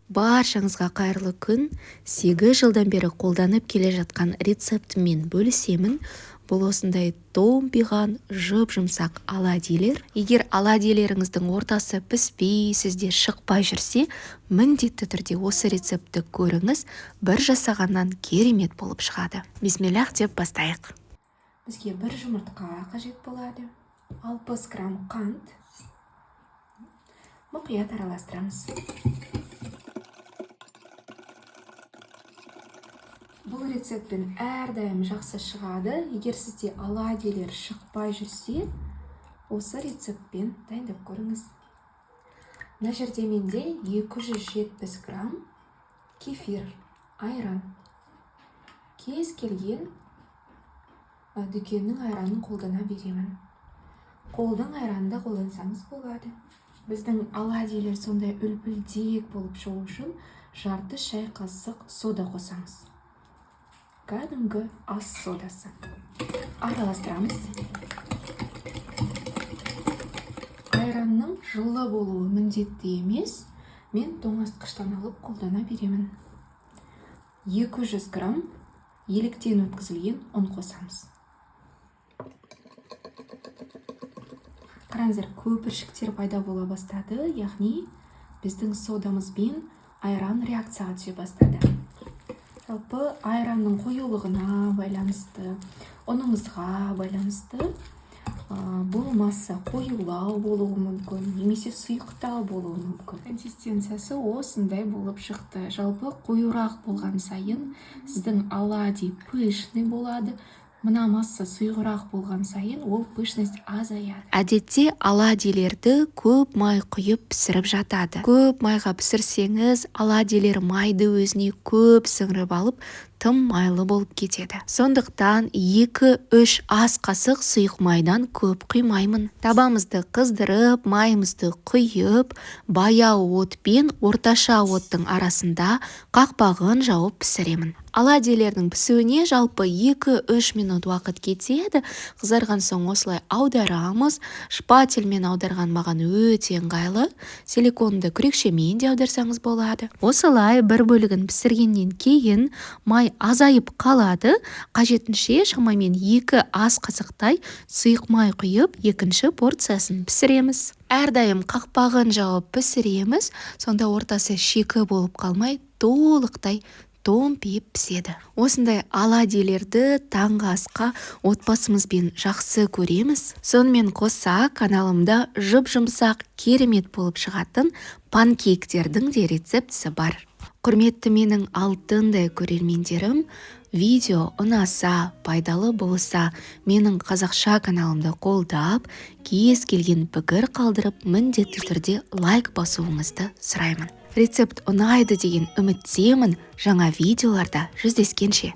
Баршаңызға қайырлы күн. 8 жылдан бері қолданып келе жатқан рецептіммен бөлісемін. Бұл осындай томпиған жұп-жұмсақ оладьилер. Егер оладьилеріңіздің ортасы піспей, сізде шықпай жүрсе, міндетті түрде осы рецептті көріңіз. Бір жасағаннан керемет болып шығады. Бисмиллах деп бастайық. Бізге бір жұмыртқа қажет болады. 60 грамм қант. Мұқият араластырамыз. Бұл рецептпен әрдайым жақсы шығады. Егер сізде оладьилер шықпай жүрсе, осы рецептпен дайындап көріңіз. Мына жерде менде 270 грамм кефир, айран. Кез келген дүкеннің айранын қолдана беремін. Қолдың айранды қолдансаңыз болады. Біздің оладьилер сондай үлпілдек болып шығу үшін жарты шай қасық сода қосамыз. Кәдімгі ас содасы. Араластырамыз. Айранның жылы болуы міндетті емес. Мен тоңазытқыштан алып қолдана беремін. 200 грамм електен өткізілген ұн қосамыз. Қараңыздар, көпіршіктер пайда бола бастады, яғни біздің содамыз бен айран реакцияға түсе бастады. Жалпы айранның қоюлығына байланысты, ұныңызға байланысты болмаса қоюлау болуы мүмкін, немесе сұйықтау болуы мүмкін. Консистенциясы осындай болып шықты. Жалпы қоюрақ болған сайын сіздің оладьи пышный болады. Мына масса сұйығырақ болған сайын ол пышность азаяды. Әдетте оладьилерді көп май құйып пісіріп жатады. Көп майға пісірсеңіз, оладьилер майды өзіне көп сіңіріп алып, тым майлы болып кетеді. Сондықтан 2-3 ас қасық сұйық майдан көп құймаймын. Табамызды қыздырып, майымызды құйып, баяу отпен орташа оттың арасында қақпағын жауып пісіремін. Оладьилердің пісуіне жалпы 2-3 минут уақыт кетеді. Қызарған соң осылай аударамыз. Шпательмен аударған маған өте ыңғайлы. Силиконды күрекшемен де аударсаңыз болады. Осылай бір бөлігін пісіргеннен кейін май азайып қалады. Қажетінше шамамен 2 ас қасықтай сұйық май құйып, екінші порциясын пісіреміз. Әрдайым қақпағын жауып пісіреміз. Сонда ортасы шикі болып қалмай, толықтай томпиып піседі. Осындай оладьилерді таңғы асқа отбасымызбен жақсы көреміз. Сонымен қоса каналымда жұп-жұмсақ керемет болып шығатын панкейктердің де рецептісі бар. Құрметті менің алтындай көрермендерім, видео ұнаса, пайдалы болса, менің қазақша каналымды қолдап, кез келген пікір қалдырып, міндетті түрде лайк басуыңызды сұраймын. Рецепт ұнайды деген үміттемін. Жаңа видеоларда жүздескенше.